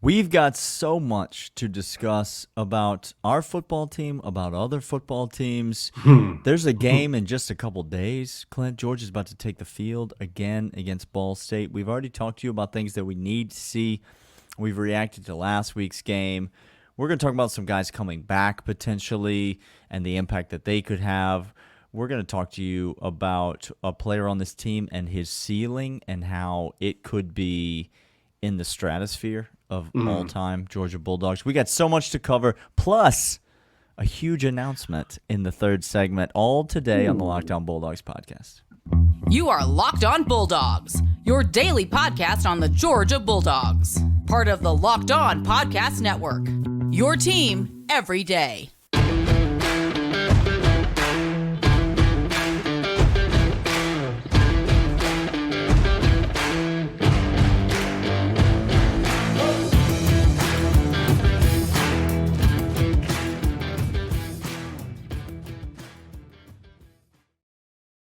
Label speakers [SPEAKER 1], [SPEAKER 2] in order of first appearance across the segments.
[SPEAKER 1] We've got so much to discuss about our football team, about other football teams. There's a game in just a couple days. Clint, Georgia's about to take the field again against Ball State. We've already talked to you about things that we need to see. We've reacted to last week's game. We're going to talk about some guys coming back potentially and the impact that they could have. We're going to talk to you about a player on this team and his ceiling and how it could be in the stratosphere of all-time Georgia Bulldogs. We got so much to cover, plus a huge announcement in the third segment, all today on the Locked On Bulldogs podcast.
[SPEAKER 2] You are Locked On Bulldogs, your daily podcast on the Georgia Bulldogs. Part of the Locked On Podcast Network, your team every day.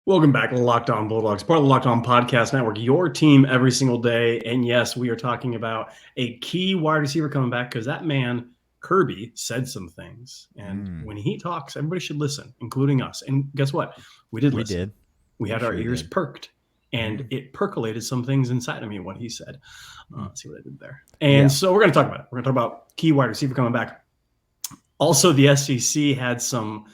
[SPEAKER 3] Welcome back to Locked On Bulldogs, part of the Locked On Podcast Network, your team every single day. And yes, we are talking about a key wide receiver coming back because that man, Kirby, said some things. And when he talks, everybody should listen, including us. And guess what? We did listen. We had our ears perked, and it percolated some things inside of me, what he said. Let's see what I did there. And so we're going to talk about it. We're going to talk about key wide receiver coming back. Also, the SEC had some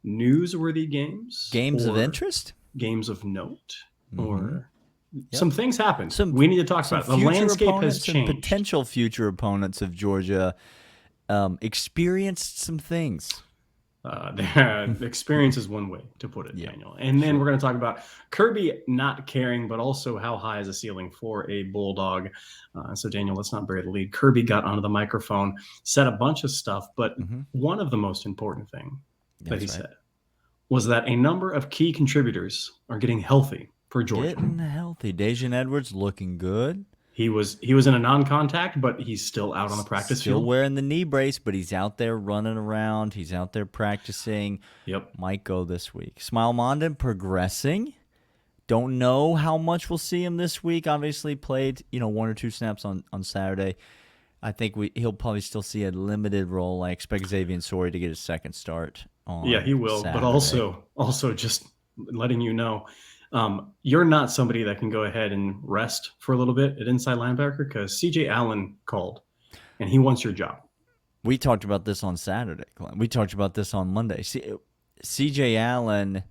[SPEAKER 3] newsworthy games
[SPEAKER 1] of interest,
[SPEAKER 3] games of note, or some things happened. We need to talk about it. The landscape has changed.
[SPEAKER 1] Potential future opponents of Georgia experienced some things.
[SPEAKER 3] The experience is one way to put it, Daniel. And then we're going to talk about Kirby not caring, but also how high is the ceiling for a Bulldog. So, Daniel, let's not bury the lead. Kirby got onto the microphone, said a bunch of stuff, but one of the most important things that he said was that a number of key contributors are getting healthy for Georgia.
[SPEAKER 1] Getting healthy. Dejan Edwards looking good.
[SPEAKER 3] He was in a non-contact, but he's still out on the practice field.
[SPEAKER 1] Still wearing the knee brace, but he's out there running around. He's out there practicing.
[SPEAKER 3] Yep.
[SPEAKER 1] Might go this week. Smile Mondin progressing. Don't know how much we'll see him this week. Obviously played, one or two snaps on Saturday. I think he'll probably still see a limited role. I expect Xavier Sori to get his second start on
[SPEAKER 3] he will.
[SPEAKER 1] Saturday.
[SPEAKER 3] But also just letting you know, you're not somebody that can go ahead and rest for a little bit at inside linebacker because C.J. Allen called, and he wants your job.
[SPEAKER 1] We talked about this on Saturday, Clint. We talked about this on Monday. C.J. Allen,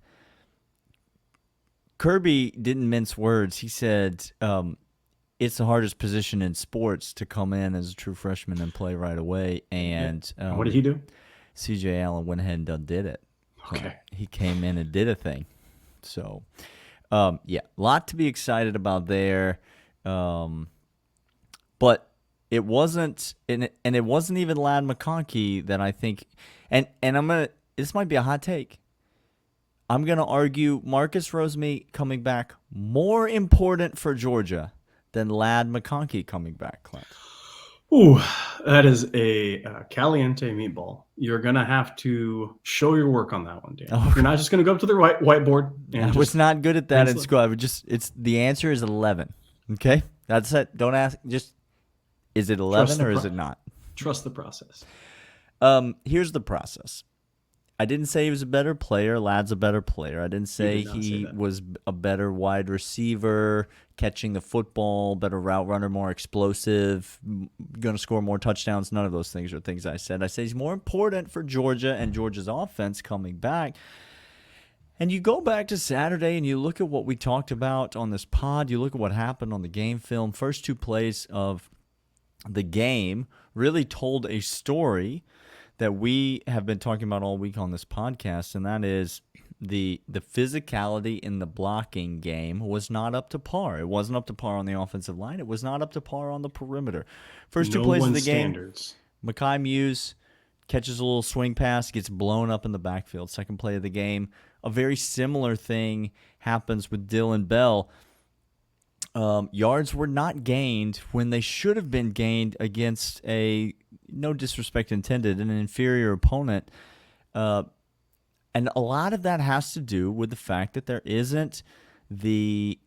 [SPEAKER 1] Kirby didn't mince words. He said it's the hardest position in sports to come in as a true freshman and play right away. And
[SPEAKER 3] what did he do?
[SPEAKER 1] C.J. Allen went ahead and did it.
[SPEAKER 3] Okay.
[SPEAKER 1] He came in and did a thing. So, a lot to be excited about there. But it wasn't, and it wasn't even Ladd McConkey that I think, and this might be a hot take. I'm going to argue Marcus Rosemead coming back more important for Georgia than Ladd McConkey coming back, Clint.
[SPEAKER 3] Ooh, that is a caliente meatball. You're going to have to show your work on that one, Dan. Oh. You're not just going to go up to the whiteboard.
[SPEAKER 1] I was not good at that in school. The answer is 11. Okay? That's it. Don't ask. Just, is it 11 or is it not?
[SPEAKER 3] Trust the process.
[SPEAKER 1] Here's the process. I didn't say he was a better player. Ladd's a better player. I didn't say he was a better wide receiver, catching the football, better route runner, more explosive, going to score more touchdowns. None of those things are things I said. I say he's more important for Georgia and Georgia's offense coming back. And you go back to Saturday and you look at what we talked about on this pod. You look at what happened on the game film. First two plays of the game really told a story that we have been talking about all week on this podcast, and that is the physicality in the blocking game was not up to par. It wasn't up to par on the offensive line. It was not up to par on the perimeter. First two plays of the game, Mekhi Muse catches a little swing pass, gets blown up in the backfield. Second play of the game, a very similar thing happens with Dylan Bell. Yards were not gained when they should have been gained against no disrespect intended, an inferior opponent. And a lot of that has to do with the fact that there isn't the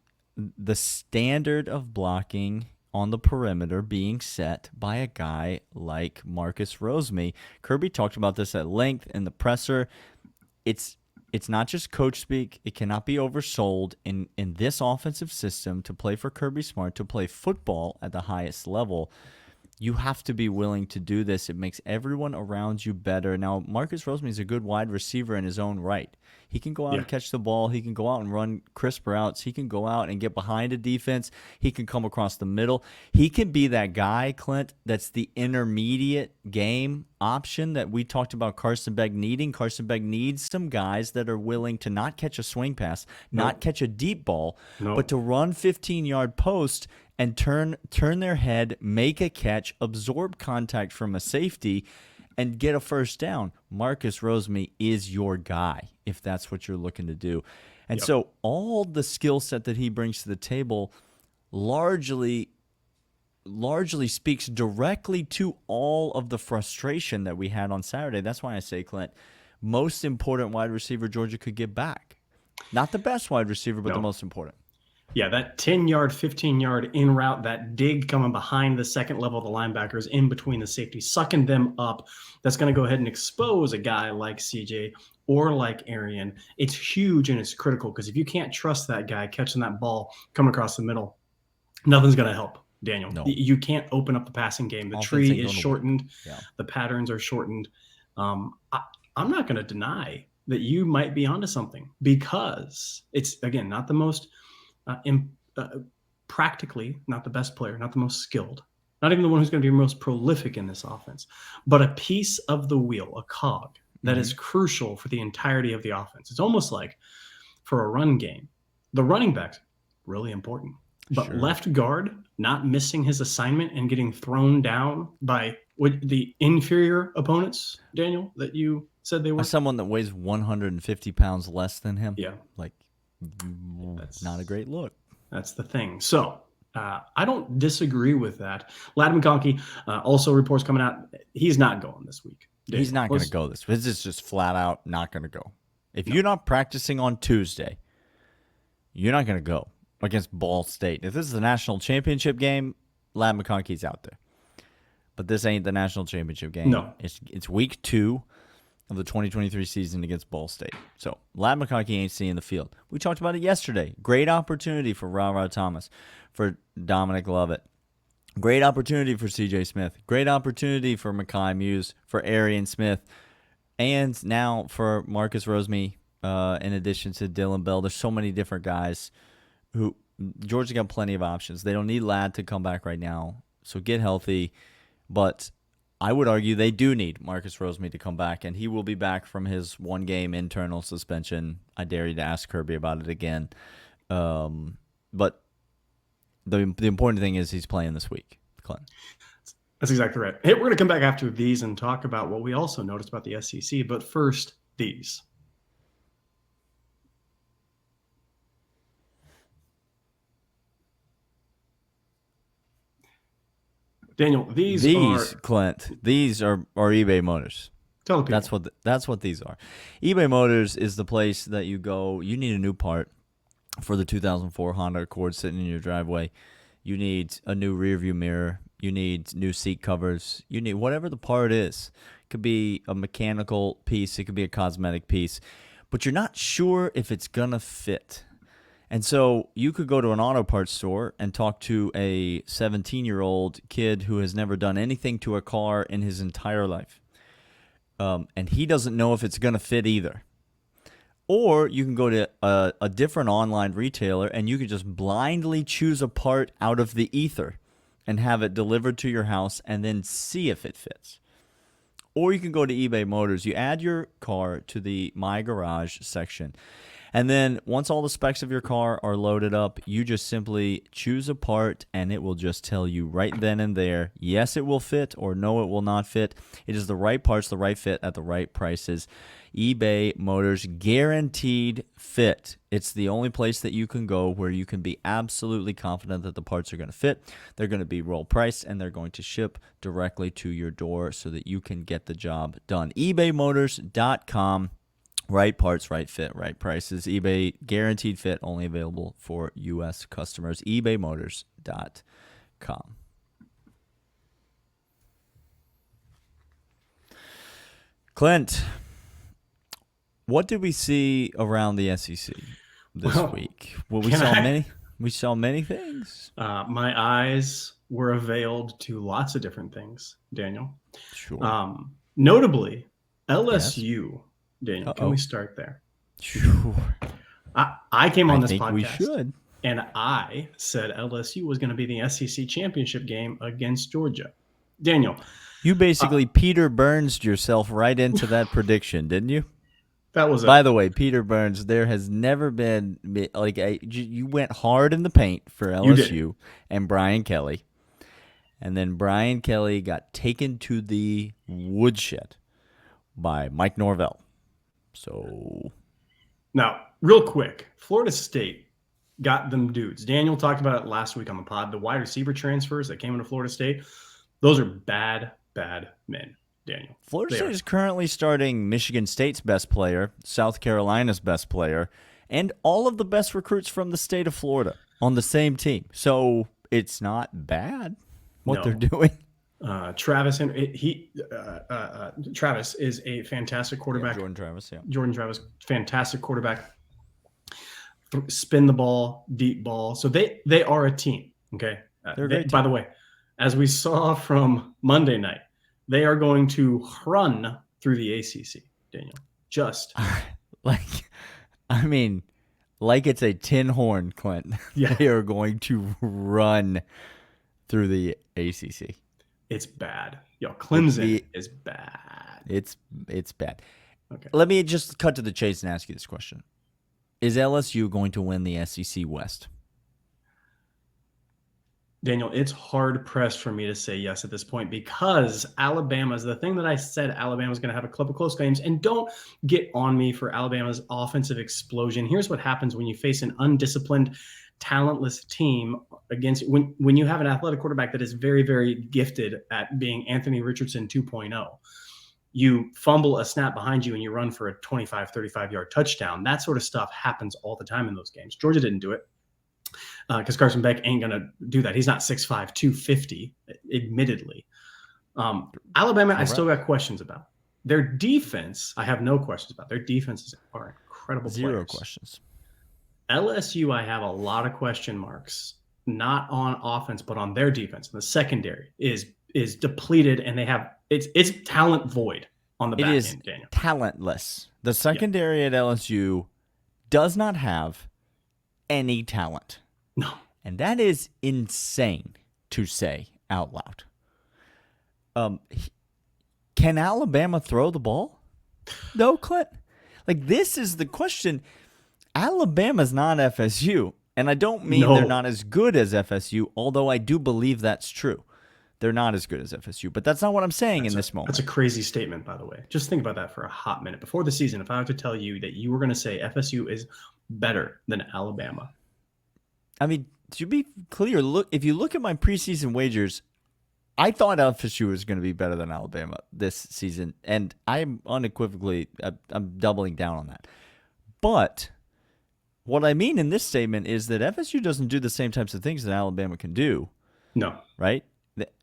[SPEAKER 1] standard of blocking on the perimeter being set by a guy like Marcus Rosemy. Kirby talked about this at length in the presser. It's not just coach speak. It cannot be oversold in this offensive system to play for Kirby Smart, to play football at the highest level. You have to be willing to do this. It makes everyone around you better. Now, Marcus Rosemy is a good wide receiver in his own right. He can go out and catch the ball. He can go out and run crisp routes. He can go out and get behind a defense. He can come across the middle. He can be that guy, Clint, that's the intermediate game option that we talked about Carson Beck needing. Carson Beck needs some guys that are willing to not catch a swing pass, not catch a deep ball, but to run 15-yard post and turn their head, make a catch, absorb contact from a safety, and get a first down. Marcus Rosemy is your guy if that's what you're looking to do. And so all the skill set that he brings to the table largely speaks directly to all of the frustration that we had on Saturday. That's why I say, Clint, most important wide receiver Georgia could get back. Not the best wide receiver, but the most important.
[SPEAKER 3] Yeah, that 10-yard, 15-yard in route, that dig coming behind the second level of the linebackers in between the safeties, sucking them up. That's going to go ahead and expose a guy like CJ or like Arian. It's huge and it's critical because if you can't trust that guy catching that ball coming across the middle, nothing's going to help, Daniel.
[SPEAKER 1] No.
[SPEAKER 3] You can't open up the passing game. The tree is shortened.
[SPEAKER 1] Yeah.
[SPEAKER 3] The patterns are shortened. I'm not going to deny that you might be onto something because it's, again, not the most practically not the best player, not the most skilled, not even the one who's going to be most prolific in this offense, but a piece of the wheel, a cog that is crucial for the entirety of the offense. It's almost like for a run game, the running back's really important, but left guard not missing his assignment and getting thrown down by the inferior opponents, Daniel, that you said they were.
[SPEAKER 1] Someone that weighs 150 pounds less than him.
[SPEAKER 3] Yeah.
[SPEAKER 1] That's not a great look.
[SPEAKER 3] That's the thing. So I don't disagree with that. Ladd McConkey also reports coming out. He's not going this week.
[SPEAKER 1] He's not going to go this week. This is just flat out not going to go. If you're not practicing on Tuesday, you're not going to go against Ball State. If this is the national championship game, Ladd McConkey's out there. But this ain't the national championship game.
[SPEAKER 3] No.
[SPEAKER 1] It's week 2 of the 2023 season against Ball State. So, Ladd McConkey ain't seeing the field. We talked about it yesterday. Great opportunity for Ra Thomas, for Dominic Lovett. Great opportunity for CJ Smith. Great opportunity for Mekhi Muse, for Arian Smith, and now for Marcus Rosemy, in addition to Dylan Bell. There's so many different guys who Georgia got plenty of options. They don't need Ladd to come back right now, so get healthy. But I would argue they do need Marcus Rosemy to come back, and he will be back from his one-game internal suspension. I dare you to ask Kirby about it again. But the important thing is he's playing this week, Clint.
[SPEAKER 3] That's exactly right. Hey, we're going to come back after these and talk about what we also noticed about the SEC. But first, these. Daniel, these are
[SPEAKER 1] Clint. These are eBay Motors.
[SPEAKER 3] Tell the people.
[SPEAKER 1] That's what these are. eBay Motors is the place that you go. You need a new part for the 2004 Honda Accord sitting in your driveway. You need a new rearview mirror. You need new seat covers. You need whatever the part is. It could be a mechanical piece. It could be a cosmetic piece. But you're not sure if it's going to fit. And so you could go to an auto parts store and talk to a 17-year-old kid who has never done anything to a car in his entire life. And he doesn't know if it's going to fit either. Or you can go to a different online retailer and you can just blindly choose a part out of the ether and have it delivered to your house and then see if it fits. Or you can go to eBay Motors. You add your car to the My Garage section. And then once all the specs of your car are loaded up, you just simply choose a part and it will just tell you right then and there, yes, it will fit or no, it will not fit. It is the right parts, the right fit at the right prices. eBay Motors, guaranteed fit. It's the only place that you can go where you can be absolutely confident that the parts are going to fit. They're going to be well priced and they're going to ship directly to your door so that you can get the job done. ebaymotors.com. Right parts, right fit, right prices. eBay guaranteed fit, only available for U.S. customers. ebaymotors.com. Clint, what did we see around the SEC this week? Well, we saw many things.
[SPEAKER 3] My eyes were availed to lots of different things, Daniel.
[SPEAKER 1] Sure.
[SPEAKER 3] Notably, LSU. Yes. Daniel, Can we start there?
[SPEAKER 1] Sure.
[SPEAKER 3] I came on this
[SPEAKER 1] podcast.
[SPEAKER 3] We
[SPEAKER 1] should.
[SPEAKER 3] And I said LSU was going to be the SEC championship game against Georgia. Daniel.
[SPEAKER 1] You basically Peter Burns'd yourself right into that prediction, didn't you?
[SPEAKER 3] That was it.
[SPEAKER 1] By the way, Peter Burns, there has never been you went hard in the paint for LSU and Brian Kelly. And then Brian Kelly got taken to the woodshed by Mike Norvell. So
[SPEAKER 3] now, real quick, Florida State got them dudes. Daniel talked about it last week on the pod. The wide receiver transfers that came into Florida State, those are bad men, Daniel.
[SPEAKER 1] Florida State is currently starting Michigan State's best player, South Carolina's best player, and all of the best recruits from the state of Florida on the same team. So it's not bad what they're doing.
[SPEAKER 3] Travis is a fantastic quarterback.
[SPEAKER 1] Jordan Travis,
[SPEAKER 3] fantastic quarterback. Spin the ball, deep ball. So they are a team. Okay.
[SPEAKER 1] They're a great team.
[SPEAKER 3] By the way, as we saw from Monday night, they are going to run through the ACC, Daniel. Just
[SPEAKER 1] like it's a tin horn, Clint.
[SPEAKER 3] Yeah.
[SPEAKER 1] They are going to run through the ACC.
[SPEAKER 3] It's bad. Clemson is bad.
[SPEAKER 1] It's bad.
[SPEAKER 3] Okay.
[SPEAKER 1] Let me just cut to the chase and ask you this question. Is LSU going to win the SEC West?
[SPEAKER 3] Daniel, it's hard-pressed for me to say yes at this point because Alabama's the thing that I said Alabama's going to have a couple close games. And don't get on me for Alabama's offensive explosion. Here's what happens when you face an undisciplined, talentless team against when you have an athletic quarterback that is very, very gifted at being Anthony Richardson 2.0. You fumble a snap behind you and you run for a 25, 35-yard touchdown. That sort of stuff happens all the time in those games. Georgia didn't do it. Because Carson Beck ain't going to do that. He's not 6'5", 250, admittedly. Alabama, I still got questions about. Their defense, I have no questions about. Their defenses are incredible
[SPEAKER 1] Zero
[SPEAKER 3] players.
[SPEAKER 1] questions.
[SPEAKER 3] LSU, I have a lot of question marks, not on offense, but on their defense. And the secondary is depleted, and they have it's talent void on the back end, Daniel.
[SPEAKER 1] Talentless. The secondary at LSU does not have any talent.
[SPEAKER 3] No.
[SPEAKER 1] And that is insane to say out loud. Can Alabama throw the ball? No, Clint. This is the question. Alabama's not FSU. And I don't mean they're not as good as FSU, although I do believe that's true. They're not as good as FSU, but that's not what I'm saying in this moment.
[SPEAKER 3] That's a crazy statement, by the way. Just think about that for a hot minute. Before the season, if I were to tell you that you were going to say FSU is better than Alabama.
[SPEAKER 1] I mean, to be clear, if you look at my preseason wagers, I thought FSU was going to be better than Alabama this season, and I'm unequivocally, I'm doubling down on that. But what I mean in this statement is that FSU doesn't do the same types of things that Alabama can do.
[SPEAKER 3] No.
[SPEAKER 1] Right?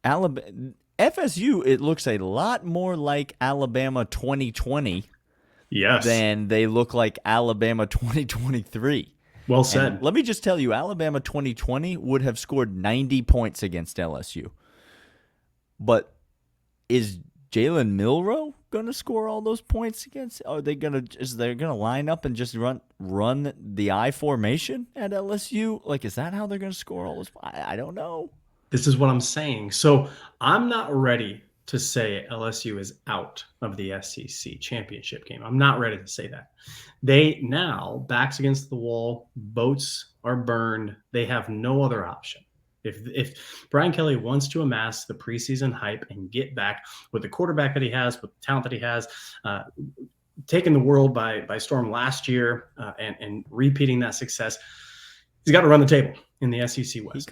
[SPEAKER 1] FSU, it looks a lot more like Alabama 2020 than they look like Alabama 2023.
[SPEAKER 3] Well said.
[SPEAKER 1] And let me just tell you, Alabama 2020 would have scored 90 points against LSU. But is Jalen Milroe going to score all those points against? Are they going to line up and just run the I formation at LSU? Is that how they're going to score all those? I don't know.
[SPEAKER 3] This is what I'm saying. So I'm not ready to say LSU is out of the SEC championship game. I'm not ready to say that. They now, backs against the wall, boats are burned. They have no other option. If Brian Kelly wants to amass the preseason hype and get back with the quarterback that he has, with the talent that he has, taking the world by storm last year and repeating that success, he's got to run the table in the SEC West.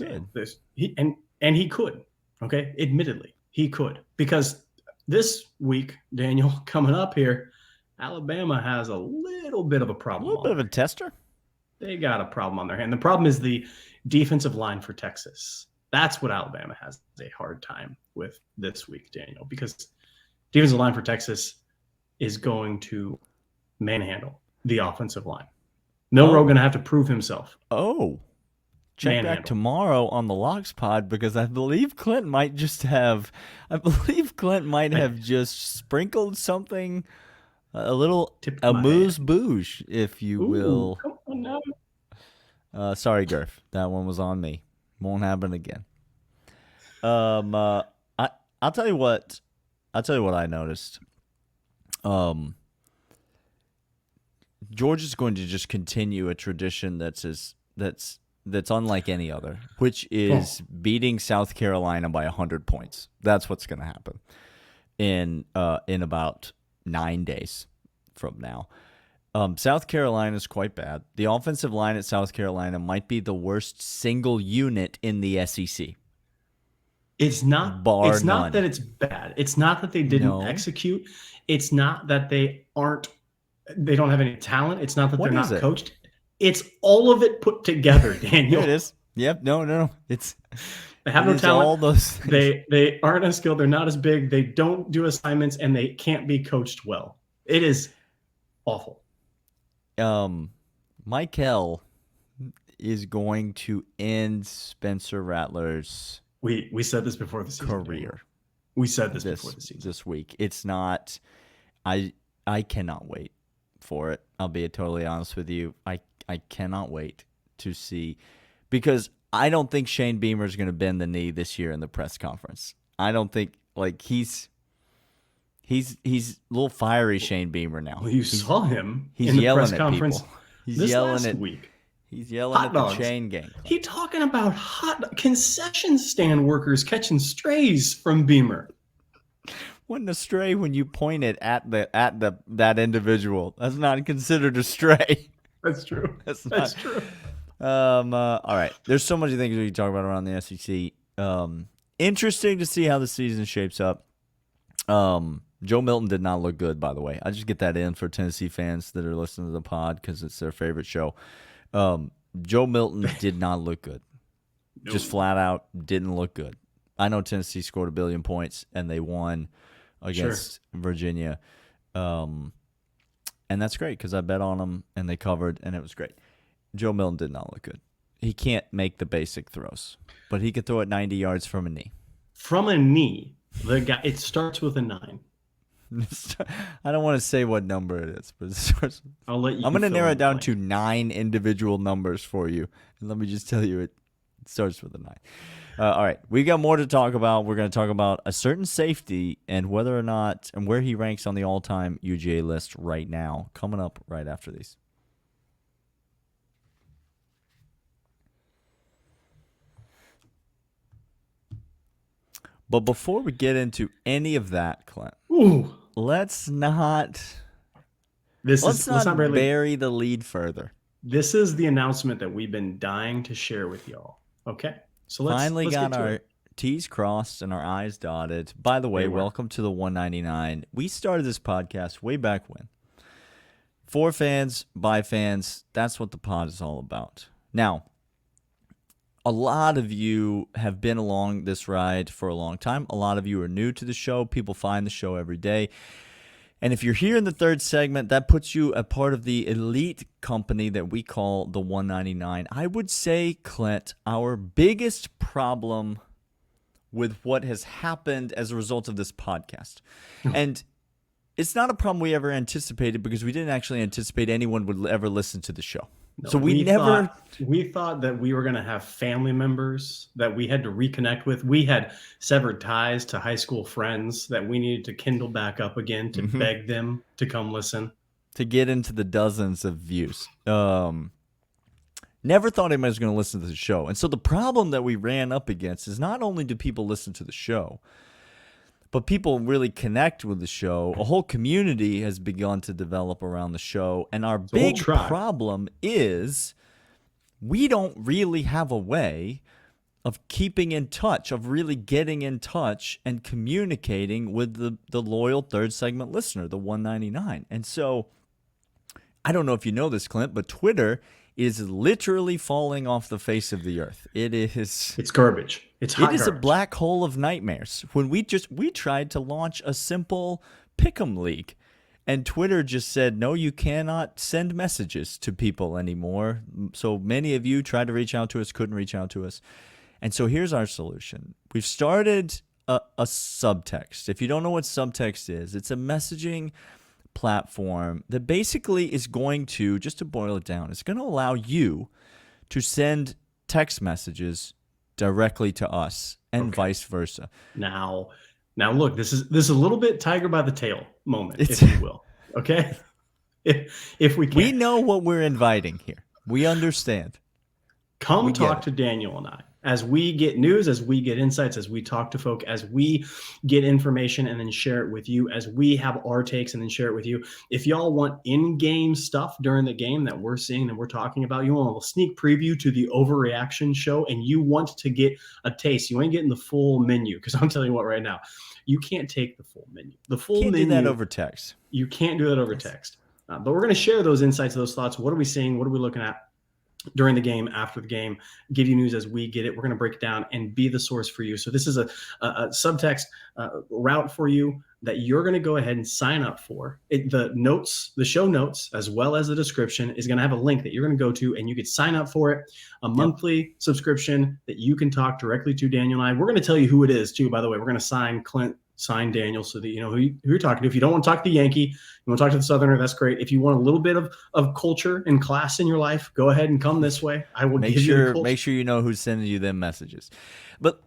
[SPEAKER 1] He could.
[SPEAKER 3] And he could, okay? Admittedly, he could. Because this week, Daniel, coming up here, Alabama has a little bit of a problem.
[SPEAKER 1] A little bit of a tester?
[SPEAKER 3] They got a problem on their hand. The problem is the defensive line for Texas. That's what Alabama has a hard time with this week, Daniel, because defensive line for Texas is going to manhandle the offensive line. Milroe going to have to prove himself.
[SPEAKER 1] Oh, check back tomorrow on the Locks Pod, because I believe Clint might have just sprinkled something, a little amuse-bouche, if you will.
[SPEAKER 3] Come on now.
[SPEAKER 1] Sorry, Gurf. That one was on me. Won't happen again. I'll tell you what I noticed. Georgia's going to just continue a tradition that's unlike any other, which is beating South Carolina by 100 points. That's what's going to happen in about 9 days from now. South Carolina is quite bad. The offensive line at South Carolina might be the worst single unit in the SEC.
[SPEAKER 3] It's not that it's bad. It's not that they didn't execute. It's not that they don't have any talent. It's not that they're not coached. It's all of it put together, Daniel.
[SPEAKER 1] There it is. Yep. No. They
[SPEAKER 3] have no talent.
[SPEAKER 1] All those things.
[SPEAKER 3] They aren't as skilled. They're not as big. They don't do assignments, and they can't be coached well. It is awful.
[SPEAKER 1] Michael is going to end Spencer Rattler's
[SPEAKER 3] we said this before the season
[SPEAKER 1] career.
[SPEAKER 3] We said this before the season.
[SPEAKER 1] This week. It's not. I cannot wait for it. I'll be totally honest with you. I cannot wait to see, because I don't think Shane Beamer is going to bend the knee this year in the press conference. I don't think, like, he's a little fiery Shane Beamer now.
[SPEAKER 3] Well, you saw him
[SPEAKER 1] in
[SPEAKER 3] the
[SPEAKER 1] yelling
[SPEAKER 3] press conference
[SPEAKER 1] people. He's yelling
[SPEAKER 3] last
[SPEAKER 1] at
[SPEAKER 3] week.
[SPEAKER 1] He's yelling at the chain gang.
[SPEAKER 3] He talking about concession stand workers catching strays from Beamer.
[SPEAKER 1] Wasn't a stray when you point it at that individual. That's not considered a stray.
[SPEAKER 3] That's true. That's true.
[SPEAKER 1] All right. There's so many things we can talk about around the SEC. Interesting to see how the season shapes up. Joe Milton did not look good, by the way. I just get that in for Tennessee fans that are listening to the pod because it's their favorite show. Joe Milton did not look good. No. Just flat out didn't look good. I know Tennessee scored 1 billion points and they won against Virginia. And that's great because I bet on them and they covered and it was great. Joe Milton did not look good. He can't make the basic throws, but he could throw it 90 yards from a knee.
[SPEAKER 3] From a knee, it starts with a 9.
[SPEAKER 1] I don't want to say what number it is, but it starts.
[SPEAKER 3] I'll let you.
[SPEAKER 1] I'm going to narrow it down to 9 individual numbers for you, and let me just tell you it starts with a 9. All right, we got more to talk about. We're going to talk about a certain safety and whether or not and where he ranks on the all-time UGA list right now. Coming up right after these. But before we get into any of that, Clint, let's not bury the lead further.
[SPEAKER 3] This is the announcement that we've been dying to share with y'all. Okay, so let's
[SPEAKER 1] got our
[SPEAKER 3] it.
[SPEAKER 1] T's crossed and our I's dotted. By the way, welcome to the 199. We started this podcast way back when. For fans, by fans, that's what the pod is all about. Now, a lot of you have been along this ride for a long time. A lot of you are new to the show. People find the show every day. And if you're here in the third segment, that puts you a part of the elite company that we call the 199. I would say, Clint, our biggest problem with what has happened as a result of this podcast. And it's not a problem we ever anticipated because we didn't actually anticipate anyone would ever listen to the show.
[SPEAKER 3] No,
[SPEAKER 1] so
[SPEAKER 3] we thought that we were going to have family members that we had to reconnect with. We had severed ties to high school friends that we needed to kindle back up again to beg them to come listen.
[SPEAKER 1] To get into the dozens of views. Never thought anybody was going to listen to the show. And so the problem that we ran up against is not only do people listen to the show, but people really connect with the show. A whole community has begun to develop around the show. And our big problem is we don't really have a way of keeping in touch, of really getting in touch and communicating with the loyal third segment listener, the 199. And so I don't know if you know this, Clint, but Twitter is literally falling off the face of the earth.
[SPEAKER 3] It's garbage. It's hot
[SPEAKER 1] It is
[SPEAKER 3] garbage.
[SPEAKER 1] a black hole of nightmares. When we tried to launch a simple pick'em league, and Twitter just said, no, you cannot send messages to people anymore. So many of you tried to reach out to us, couldn't reach out to us. And so here's our solution. We've started a Subtext. If you don't know what Subtext is, it's a messaging platform that basically is going to, just to boil it down, it's going to allow you to send text messages directly to us and vice versa.
[SPEAKER 3] Now look, this is a little bit tiger by the tail moment, if you will. Okay? If we can.
[SPEAKER 1] We know what we're inviting here. We understand.
[SPEAKER 3] Come talk to Daniel and I as we get news, as we get insights, as we talk to folk, as we get information and then share it with you, as we have our takes and then share it with you. If y'all want in-game stuff during the game that we're seeing, that we're talking about, you want a sneak preview to the overreaction show, and you want to get a taste, you ain't getting the full menu, because I'm telling you what right now, you can't take the full menu. The full menu.
[SPEAKER 1] Can't do that over text.
[SPEAKER 3] You can't do that over text. But we're going to share those insights, those thoughts. What are we seeing? What are we looking at during the game, after the game, give you news as we get it. We're going to break it down and be the source for you. So this is a Subtext route for you that you're going to go ahead and sign up for. The show notes, as well as the description, is going to have a link that you're going to go to, and you could sign up for it, a monthly subscription that you can talk directly to Daniel and I. We're going to tell you who it is, too, by the way. We're going to sign Clint, sign Daniel, so that you know who you're talking to. If you don't want to talk to the Yankee, you want to talk to the Southerner, that's great. If you want a little bit of culture and class in your life, go ahead and come this way. I will give you the culture.
[SPEAKER 1] Make sure you know who's sending you them messages. But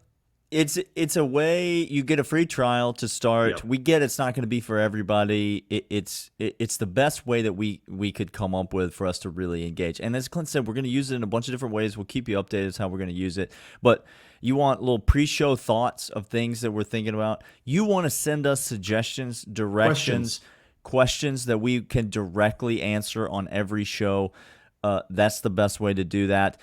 [SPEAKER 1] it's a way you get a free trial to start. Yep. We get it's not going to be for everybody. It's the best way that we could come up with for us to really engage. And as Clint said, we're going to use it in a bunch of different ways. We'll keep you updated as how we're going to use it. But you want little pre-show thoughts of things that we're thinking about. You want to send us suggestions, directions, questions that we can directly answer on every show. That's the best way to do that.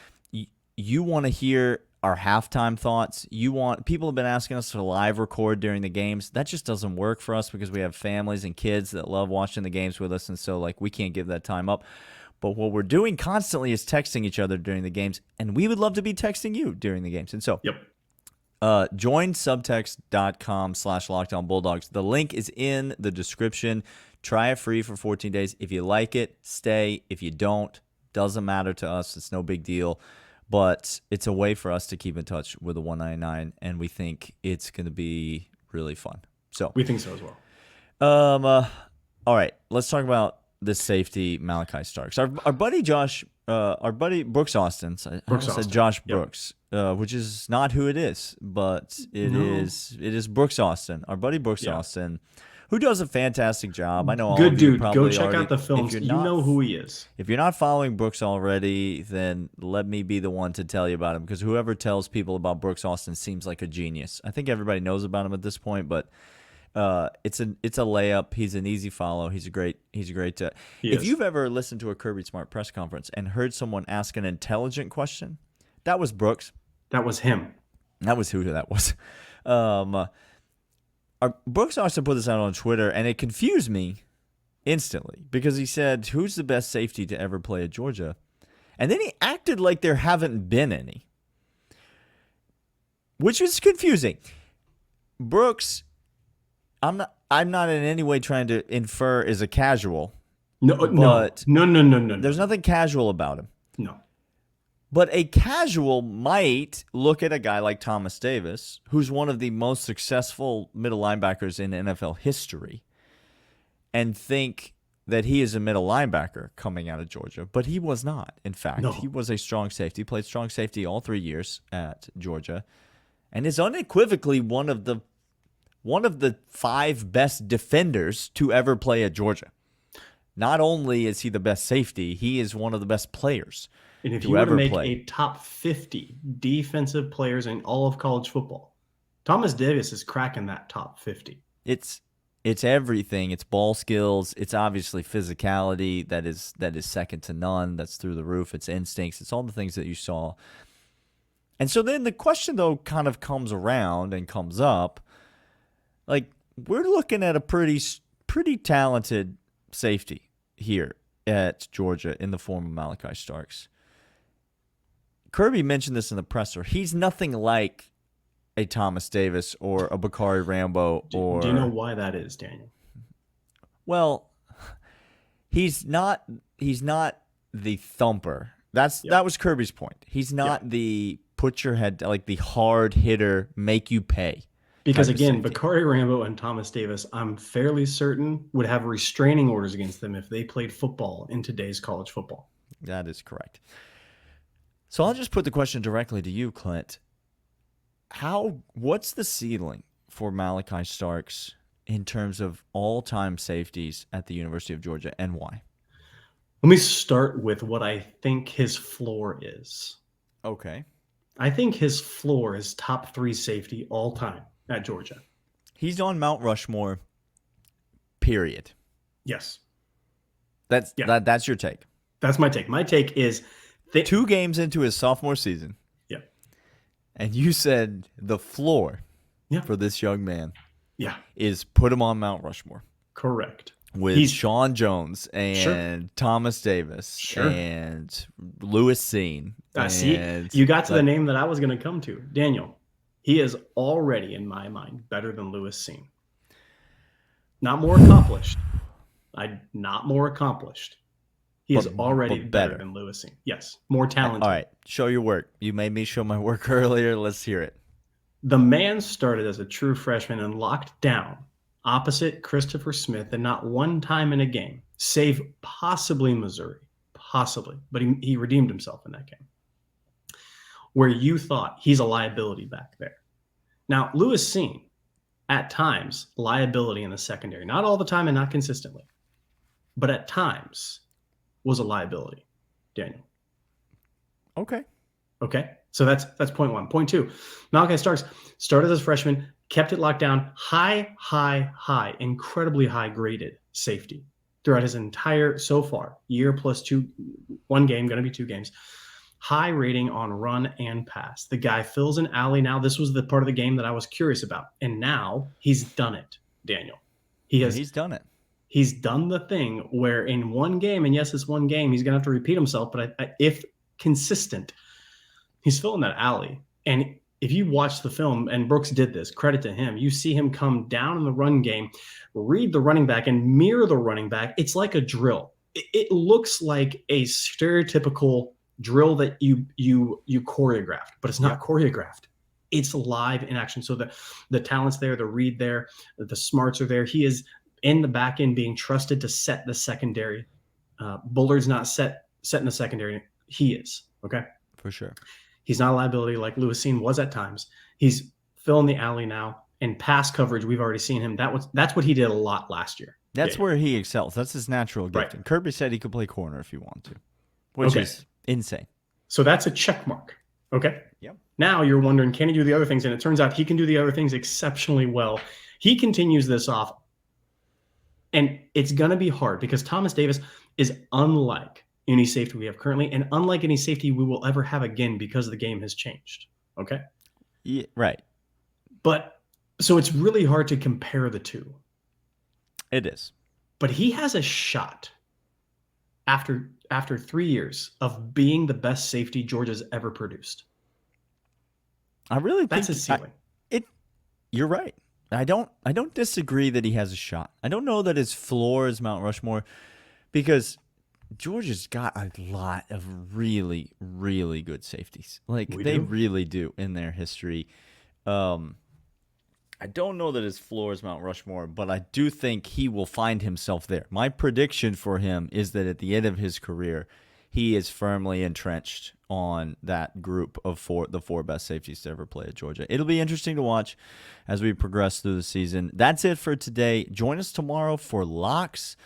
[SPEAKER 1] You want to hear our halftime thoughts. People have been asking us to live record during the games. That just doesn't work for us because we have families and kids that love watching the games with us, and so we can't give that time up. But what we're doing constantly is texting each other during the games, and we would love to be texting you during the games. And so join subtext.com/LockedOnBulldogs. The link is in the description. Try it free for 14 days. If you like it, stay. If you don't, doesn't matter to us. It's no big deal. But it's a way for us to keep in touch with the 199, and we think it's going to be really fun. So
[SPEAKER 3] we think so as well.
[SPEAKER 1] All right, let's talk about the safety, Malachi Starks. Our buddy Josh, our buddy Brooks Austin. I said Josh Brooks, which is not who it is, but it is Brooks Austin, our buddy Brooks Austin, who does a fantastic job. I know all
[SPEAKER 3] good
[SPEAKER 1] of you
[SPEAKER 3] dude.
[SPEAKER 1] probably
[SPEAKER 3] go check out the films. You know who he is.
[SPEAKER 1] If you're not following Brooks already, then let me be the one to tell you about him, because whoever tells people about Brooks Austin seems like a genius. I think everybody knows about him at this point, but it's a layup. He's an easy follow. He's a great. If you've ever listened to a Kirby Smart press conference and heard someone ask an intelligent question, that was Brooks.
[SPEAKER 3] That was him.
[SPEAKER 1] That was who that was. Brooks also put this out on Twitter, and it confused me instantly because he said, "Who's the best safety to ever play at Georgia?" And then he acted like there haven't been any, which was confusing. Brooks, I'm not in any way trying to infer is a casual.
[SPEAKER 3] No.
[SPEAKER 1] There's nothing casual about him.
[SPEAKER 3] No.
[SPEAKER 1] But a casual might look at a guy like Thomas Davis, who's one of the most successful middle linebackers in NFL history, and think that he is a middle linebacker coming out of Georgia. But he was not. In fact, He was a strong safety. Played strong safety all 3 years at Georgia, and is unequivocally one of the 5 best defenders to ever play at Georgia. Not only is he the best safety, he is one of the best players.
[SPEAKER 3] And if you were to make a top 50 defensive players in all of college football, Thomas Davis is cracking that top 50.
[SPEAKER 1] It's everything. It's ball skills. It's obviously physicality that is second to none. That's through the roof. It's instincts. It's all the things that you saw. And so then the question, though, kind of comes around and comes up. We're looking at a pretty talented safety here at Georgia in the form of Malachi Starks. Kirby mentioned this in the presser. He's nothing like a Thomas Davis or a Bakari Rambo.
[SPEAKER 3] Do you know why that is, Daniel?
[SPEAKER 1] Well, he's not the thumper. That was Kirby's point. He's not the put your head, like the hard hitter, make you pay.
[SPEAKER 3] Because again, Bakari Rambo and Thomas Davis, I'm fairly certain would have restraining orders against them if they played football in today's college football.
[SPEAKER 1] That is correct. So I'll just put the question directly to you, Clint. What's the ceiling for Malachi Starks in terms of all-time safeties at the University of Georgia, and why?
[SPEAKER 3] Let me start with what I think his floor is.
[SPEAKER 1] Okay.
[SPEAKER 3] I think his floor is top 3 safety all time at Georgia.
[SPEAKER 1] He's on Mount Rushmore, period.
[SPEAKER 3] Yes.
[SPEAKER 1] That's your take.
[SPEAKER 3] That's my take. My take is
[SPEAKER 1] 2 games into his sophomore season.
[SPEAKER 3] Yeah.
[SPEAKER 1] And you said the floor for this young man is put him on Mount Rushmore.
[SPEAKER 3] Correct.
[SPEAKER 1] With Sean Jones and Thomas Davis and Lewis Seen.
[SPEAKER 3] See, you got to the name that I was going to come to. Daniel, he is already, in my mind, better than Lewis Seen. Not more accomplished. Not more accomplished. He is already better than Lewis Seen. Yes, more talented.
[SPEAKER 1] All right, show your work. You made me show my work earlier. Let's hear it.
[SPEAKER 3] The man started as a true freshman and locked down opposite Christopher Smith, and not one time in a game, save possibly Missouri, but he redeemed himself in that game, where you thought he's a liability back there. Now, Lewis Seen, at times, liability in the secondary, not all the time and not consistently, but at times was a liability, Daniel.
[SPEAKER 1] Okay.
[SPEAKER 3] So that's point 1. Point 2, Malachi Starks started as a freshman, kept it locked down, high, incredibly high graded safety throughout his entire, so far, year plus 1 game, going to be 2 games, high rating on run and pass. The guy fills an alley now. This was the part of the game that I was curious about. And now he's done it, Daniel. He's
[SPEAKER 1] done it.
[SPEAKER 3] He's done the thing where in 1 game, and yes, it's 1 game, he's going to have to repeat himself, but if consistent, he's filling that alley. And if you watch the film, and Brooks did this, credit to him, you see him come down in the run game, read the running back, and mirror the running back. It's like a drill. It looks like a stereotypical drill that you choreographed, but it's not choreographed. It's live in action. So the talent's there, the read there, the smarts are there. He is in the back end being trusted to set the secondary. Bullard's not set in the secondary. He is, okay?
[SPEAKER 1] For sure.
[SPEAKER 3] He's not a liability like Lewis Seen was at times. He's filling the alley now. And pass coverage, we've already seen him. That's what he did a lot last year.
[SPEAKER 1] That's where he excels. That's his natural gift. And Kirby said he could play corner if he wanted to, which is insane.
[SPEAKER 3] So that's a check mark. Okay?
[SPEAKER 1] Yep.
[SPEAKER 3] Now you're wondering, can he do the other things? And it turns out he can do the other things exceptionally well. He continues this off. And it's going to be hard because Thomas Davis is unlike any safety we have currently, and unlike any safety we will ever have again because the game has changed. Okay?
[SPEAKER 1] Yeah, right.
[SPEAKER 3] But so it's really hard to compare the two.
[SPEAKER 1] It is.
[SPEAKER 3] But he has a shot after 3 years of being the best safety Georgia's ever produced.
[SPEAKER 1] I really think
[SPEAKER 3] that's his ceiling.
[SPEAKER 1] You're right. I don't disagree that he has a shot. I don't know that his floor is Mount Rushmore because Georgia's got a lot of really, really good safeties. Really do in their history. I don't know that his floor is Mount Rushmore, but I do think he will find himself there. My prediction for him is that at the end of his career, he is firmly entrenched on that group of the 4 best safeties to ever play at Georgia. It'll be interesting to watch as we progress through the season. That's it for today. Join us tomorrow for Locks.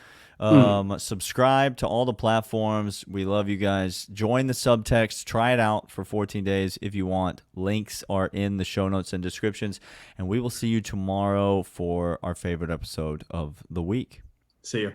[SPEAKER 1] Subscribe to all the platforms. We love you guys. Join the Subtext. Try it out for 14 days if you want. Links are in the show notes and descriptions. And we will see you tomorrow for our favorite episode of the week.
[SPEAKER 3] See you.